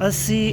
80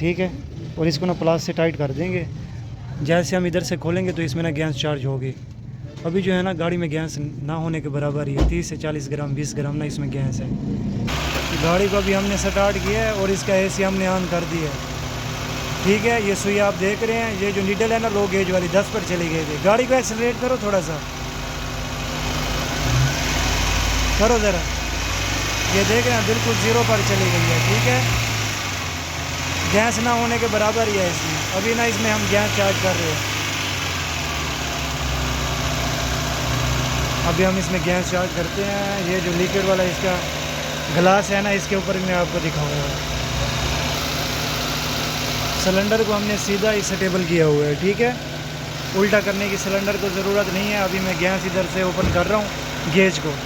ठीक है। और इसको ना प्लास से टाइट कर देंगे। जैसे हम इधर से खोलेंगे तो इसमें ना गैस चार्ज होगी। अभी जो है ना गाड़ी में गैस ना होने के बराबर ही है, 30 से 40 ग्राम 20 ग्राम ना इसमें गैस है। गाड़ी को अभी हमने स्टार्ट किया है और इसका एसी हमने ऑन कर दिया है, ठीक है। ये सुई आप देख रहे हैं, ये जो नीडल है ना लो गेज वाली 10 पर चली गई थी। गाड़ी को एक्सेलरेट करो थोड़ा सा, करो ज़रा। ये देख रहे हैं बिल्कुल 0 पर चली गई है, ठीक है। गैस ना होने के बराबर ही है इसमें। अभी ना इसमें हम गैस चार्ज कर रहे हैं। अभी हम इसमें गैस चार्ज करते हैं। ये जो लिक्विड वाला इसका ग्लास है ना, इसके ऊपर मैं आपको दिखाऊंगा। सिलेंडर को हमने सीधा ही स्टेबल किया हुआ है, ठीक है। उल्टा करने की सिलेंडर को ज़रूरत नहीं है। अभी मैं गैस इधर से ओपन कर रहा हूँ गेज को,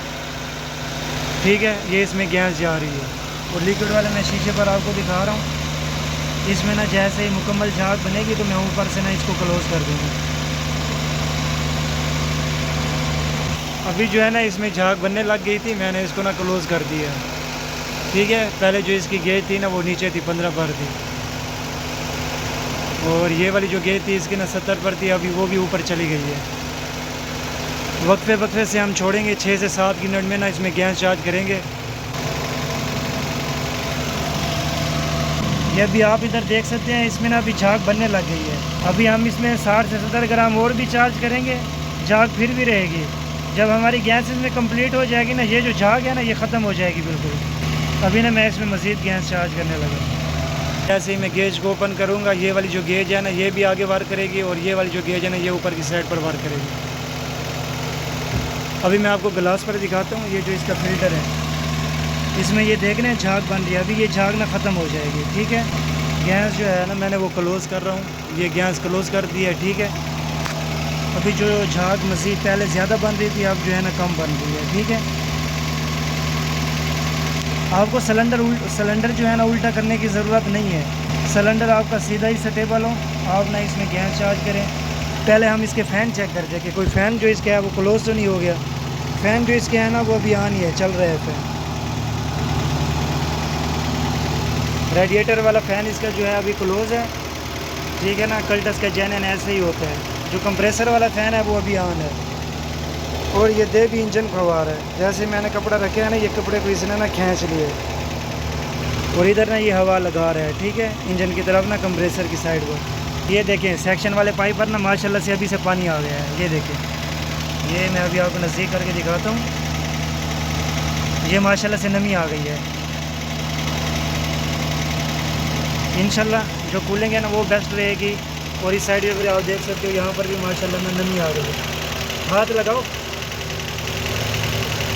ठीक है। ये इसमें गैस जा रही है। और लिक्विड वाले मैं शीशे पर आपको दिखा रहा हूँ। इसमें ना जैसे ही मुकम्मल झाग बनेगी तो मैं ऊपर से ना इसको क्लोज़ कर दूँगा। अभी जो है ना इसमें झाग बनने लग गई थी, मैंने इसको ना क्लोज़ कर दिया, ठीक है। पहले जो इसकी गेज थी ना वो नीचे थी, 15 पर थी। और ये वाली जो गेज थी इसकी ना 70 पर थी, अभी वो भी ऊपर चली गई है। वक्फे वक्फे से हम छोड़ेंगे, 6 से 7 मिनट में ना इसमें गैस चार्ज करेंगे। ये अभी आप इधर देख सकते हैं, इसमें ना अभी झाग बनने लग गई है। अभी हम इसमें 60 से 70 ग्राम और भी चार्ज करेंगे, झाग फिर भी रहेगी। जब हमारी गैस इसमें कंप्लीट हो जाएगी ना, ये जो झाग है ना ये ख़त्म हो जाएगी बिल्कुल। अभी ना मैं इसमें मज़ीद गैस चार्ज करने लगा। जैसे ही मैं गेज को ओपन करूँगा, ये वाली जो गेज है ना ये भी आगे वार करेगी, और ये वाली जो गेज है ना ये ऊपर की साइड पर वार करेगी। अभी मैं आपको ग्लास पर दिखाता हूँ। ये जो इसका फ़िल्टर है, इसमें ये देख रहे हैं झाग बन रही है। अभी ये झाग ना ख़त्म हो जाएगी, ठीक है। गैस जो है ना मैंने वो क्लोज़ कर रहा हूँ, ये गैस क्लोज़ कर दी है, ठीक है। अभी जो झाग मज़ीद पहले ज़्यादा बन रही थी, अब जो है ना कम बन रही है, ठीक है। आपको सिलेंडर जो है ना उल्टा करने की ज़रूरत नहीं है। सिलेंडर आपका सीधा ही स्टेबल हो, आप ना इसमें गैस चार्ज करें। पहले हम इसके फ़ैन चेक करते हैं कि कोई फ़ैन जो इसका है वो क्लोज़ तो नहीं हो गया। फ़ैन जो इसके है ना वो अभी ऑन ही है, चल रहा है फ़ैन। रेडिएटर वाला फ़ैन इसका जो है अभी क्लोज़ है, ठीक है ना। कल्टस का जेनन ऐसे ही होता है। जो कंप्रेसर वाला फ़ैन है वो अभी ऑन है। और ये दे भी इंजन को हवा रहा है। जैसे मैंने कपड़ा रखे है ना, ये कपड़े को इसने ना खींच लिए और इधर ना ये हवा लगा रहा है, ठीक है, इंजन की तरफ ना, कंप्रेसर की साइड को। ये देखें सेक्शन वाले पाइप पर ना माशाल्लाह से अभी से पानी आ गया है। ये देखें, ये मैं अभी आपको नज़दीक करके दिखाता हूँ। ये माशाल्लाह से नमी आ गई है। इंशाल्लाह जो कूलिंग है ना वो बेस्ट रहेगी। और इस साइड पर आप देख सकते हो, यहाँ पर भी माशाल्लाह में नमी आ गई है। हाथ लगाओ,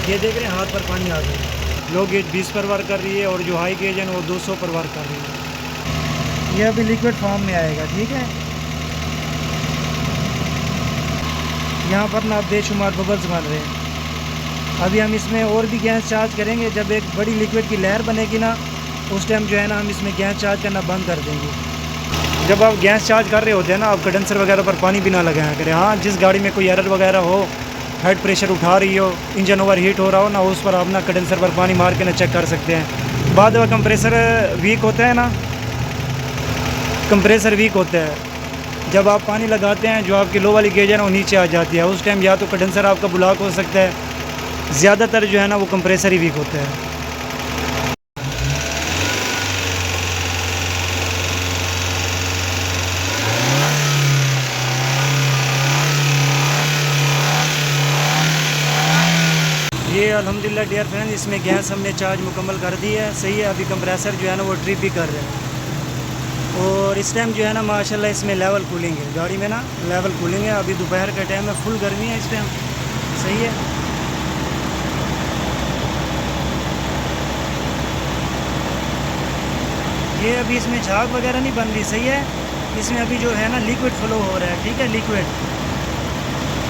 ये देख रहे हैं हाथ पर पानी आ गया। लो गेज 20 पर वार कर रही है और जो हाई गेज है ना वो 200 पर वार कर रही है। ये अभी लिक्विड फॉर्म में आएगा, ठीक है। यहाँ पर ना बेशुमार बबल्स बन रहे हैं। अभी हम इसमें और भी गैस चार्ज करेंगे। जब एक बड़ी लिक्विड की लहर बनेगी ना, उस टाइम जो है ना हम इसमें गैस चार्ज करना बंद कर देंगे। जब आप गैस चार्ज कर रहे होते हैं ना, आप कंडेंसर वगैरह पर पानी भी ना लगाया करें। हाँ, जिस गाड़ी में कोई एरर वगैरह हो, हेड प्रेशर उठा रही हो, इंजन ओवर हीट हो रहा हो ना, उस पर आप ना कंडेंसर पर पानी मार के ना चेक कर सकते हैं। बाद में कंप्रेसर वीक होता है ना, कंप्रेसर वीक होता है। जब आप पानी लगाते हैं, जो आपकी लो वाली गेज है ना वो नीचे आ जाती है। उस टाइम या तो कंडेंसर आपका ब्लॉक हो सकता है, ज़्यादातर जो है ना वो कंप्रेसर ही वीक होता है। ये अल्हम्दुलिल्लाह डियर फ्रेंड, इसमें गैस हमने चार्ज मुकम्मल कर दी है, सही है। अभी कंप्रेसर जो है ना वो ट्रिप भी कर रहे हैं। और इस टाइम जो है ना माशाल्लाह इसमें लेवल कूलिंग है, गाड़ी में ना लेवल कूलिंग है। अभी दोपहर का टाइम है, फुल गर्मी है इस टाइम, सही है। ये अभी इसमें झाग वगैरह नहीं बन रही, सही है। इसमें अभी जो है ना लिक्विड फ्लो हो रहा है, ठीक है, लिक्विड।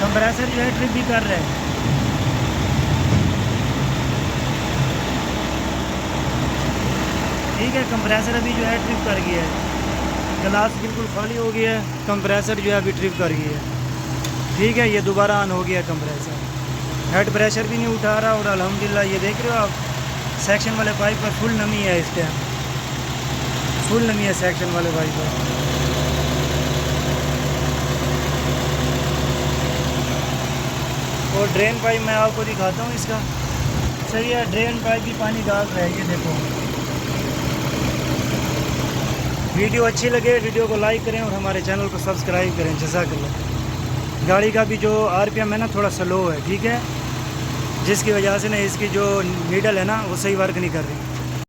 कंप्रेसर जो है ट्रिप भी कर रहा है। ठीक है, कंप्रेसर अभी जो है ट्रिप कर गया है। ग्लास बिल्कुल खाली हो गया है, कंप्रेसर जो है अभी ट्रिप कर गया है, ठीक है। ये दोबारा ऑन हो गया कंप्रेसर, हेड प्रेशर भी नहीं उठा रहा। और अल्हम्दुलिल्लाह ये देख रहे हो आप, सेक्शन वाले पाइप पर फुल नमी है इस टाइम, फुल नमी है सेक्शन वाले भाई को। और ड्रेन पाइप मैं आपको दिखाता हूँ इसका। सही है, ड्रेन पाइप भी पानी डाल रहा है, ये देखो। वीडियो अच्छी लगे वीडियो को लाइक करें और हमारे चैनल को सब्सक्राइब करें। जज़ाकल्लाह। गाड़ी का भी जो आरपीएम है ना थोड़ा स्लो है, ठीक है, जिसकी वजह से ना इसकी जो नीडल है ना वो सही वर्क नहीं कर रही।